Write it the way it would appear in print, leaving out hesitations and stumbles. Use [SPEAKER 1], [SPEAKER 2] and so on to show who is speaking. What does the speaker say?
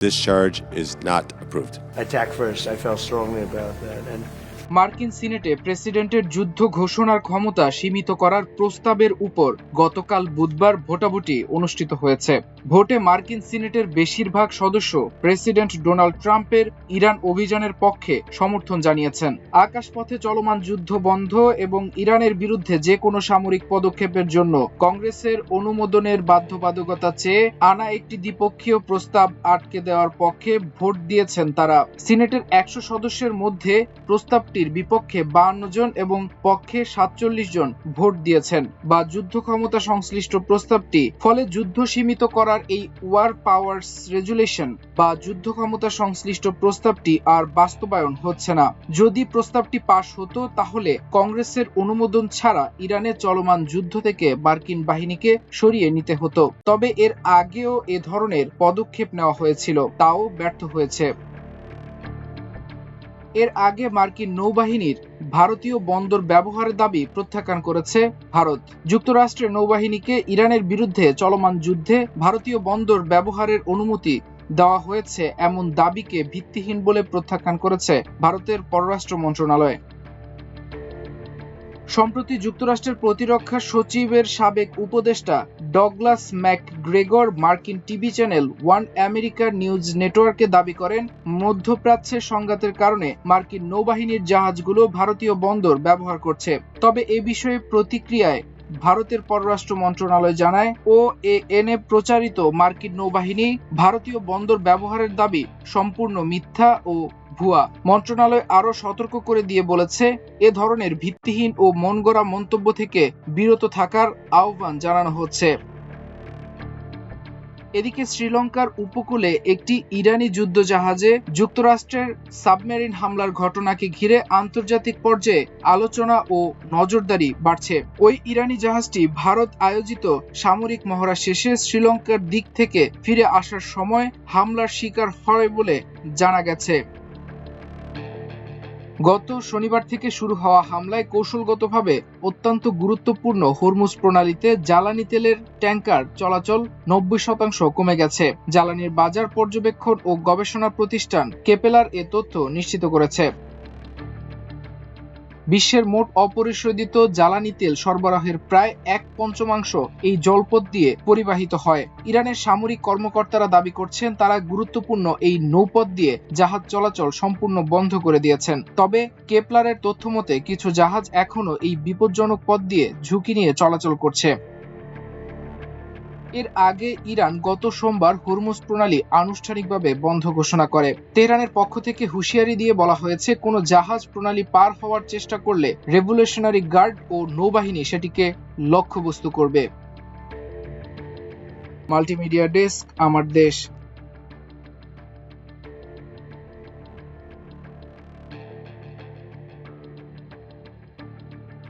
[SPEAKER 1] This charge is not approved.
[SPEAKER 2] Attack first. I felt strongly about that. And
[SPEAKER 3] মার্কিন সিনেটে প্রেসিডেন্টের যুদ্ধ ঘোষণার ক্ষমতা সীমিত করার প্রস্তাবের উপর গতকাল বুধবার ভোটাভুটি অনুষ্ঠিত হয়েছে। ভোটে মার্কিন সিনেটের বেশিরভাগ সদস্য প্রেসিডেন্ট ডোনাল্ড ট্রাম্পের ইরান অভিযানের পক্ষে সমর্থন জানিয়েছেন। আকাশপথে চলমান যুদ্ধ বন্ধ এবং ইরানের বিরুদ্ধে যে কোনো সামরিক পদক্ষেপের জন্য কংগ্রেসের অনুমোদনের বাধ্যবাধকতা চেয়ে আনা একটি দ্বিপক্ষীয় প্রস্তাব আটকে দেওয়ার পক্ষে ভোট দিয়েছেন তারা। সিনেটের 100 সদস্যের মধ্যে প্রস্তাবটি বিপক্ষে 52 জন এবং পক্ষে 47 জন ভোট দিয়েছেন। বা যুদ্ধ ক্ষমতা সংশ্লিষ্ট প্রস্তাবটি ফলে যুদ্ধ সীমিত করার এই ওয়ার পাওয়ার্স রেজুলেশন বা যুদ্ধ ক্ষমতা সংশ্লিষ্ট প্রস্তাবটি আর বাস্তবায়ন হচ্ছে না। যদি প্রস্তাবটি পাশ হতো তাহলে কংগ্রেসের অনুমোদন ছাড়া ইরানে চলমান যুদ্ধ থেকে মার্কিন বাহিনীকে সরিয়ে নিতে হতো। তবে এর আগেও এ ধরনের পদক্ষেপ নেওয়া হয়েছিল, তাও ব্যর্থ হয়েছে। এর আগে মার্কিন নৌবাহিনীর ভারতীয় বন্দর ব্যবহারের দাবি প্রত্যাখ্যান করেছে ভারত। যুক্তরাষ্ট্রের নৌবাহিনীকে ইরানের বিরুদ্ধে চলমান যুদ্ধে ভারতীয় বন্দর ব্যবহারের অনুমতি দেওয়া হয়েছে এমন দাবিকে ভিত্তিহীন বলে প্রত্যাখ্যান করেছে ভারতের পররাষ্ট্র মন্ত্রণালয়। সম্প্রতি যুক্তরাষ্ট্রের প্রতিরক্ষা সচিবের সাবেক উপদেষ্টা ডগলাস ম্যাকগ্রেগর মার্কিন TV channel one America news নেটওয়ার্কে দাবি করেন, মধ্যপ্রাচ্যের সংঘাতের কারণে মার্কিন নৌবাহিনীর জাহাজগুলো ভারতীয় বন্দর ব্যবহার করছে। তবে এ বিষয়ে প্রতিক্রিয়ায় ভারতের পররাষ্ট্র মন্ত্রণালয় জানায়, ওএনএ প্রচারিত মার্কিন নৌবাহিনী ভারতীয় বন্দর ব্যবহারের দাবি সম্পূর্ণ মিথ্যা ও ভুয়া। মন্ত্রণালয় আরও সতর্ক করে দিয়ে বলেছে, এ ধরনের ভিত্তিহীন ও মনগড়া মন্তব্য থেকে বিরত থাকার আহ্বান জানানো হচ্ছে। এদিকে শ্রীলঙ্কার উপকূলে একটি ইরানি যুদ্ধজাহাজে যুক্তরাষ্ট্রের সাবমেরিন হামলার ঘটনাকে ঘিরে আন্তর্জাতিক পর্যায়ে আলোচনা ও নজরদারি বাড়ছে। ওই ইরানি জাহাজটি ভারত আয়োজিত সামরিক মহড়া শেষে শ্রীলঙ্কার দিক থেকে ফিরে আসার সময় হামলার শিকার হয় বলে জানা গেছে। গত শনিবার থেকে শুরু হওয়া হামলায় কৌশলগতভাবে অত্যন্ত গুরুত্বপূর্ণ হরমুজ প্রণালীতে জ্বালানি তেলের ট্যাঙ্কার চলাচল 90% কমে গেছে। জ্বালানির বাজার পর্যবেক্ষণ ও গবেষণা প্রতিষ্ঠান কেপেলার এ তথ্য নিশ্চিত করেছে। বিশ্বের মোট অপরিশোধিত জ্বালানি তেল সরবরাহের প্রায় 1/5 এই জলপথ দিয়ে পরিবাহিত হয়। ইরানের সামরিক কর্মকর্তারা দাবি করছেন, তারা গুরুত্বপূর্ণ এই নৌপথ দিয়ে জাহাজ চলাচল সম্পূর্ণ বন্ধ করে দিয়েছেন। তবে কেপলারের তথ্যমতে কিছু জাহাজ এখনও এই বিপজ্জনক পথ দিয়ে ঝুঁকি নিয়ে চলাচল করছে। এর আগে ইরান গত সোমবার হরমুজ প্রণালী আনুষ্ঠানিকভাবে বন্ধ ঘোষণা করে। তেহরানের পক্ষ থেকে হুঁশিয়ারি দিয়ে বলা হয়েছে, কোনো জাহাজ প্রণালী পার হওয়ার চেষ্টা করলে রেভলিউশনারি গার্ড ও নৌবাহিনী সেটিকে লক্ষ্যবস্তু করবে। মাল্টিমিডিয়া ডেস্ক, আমার দেশ।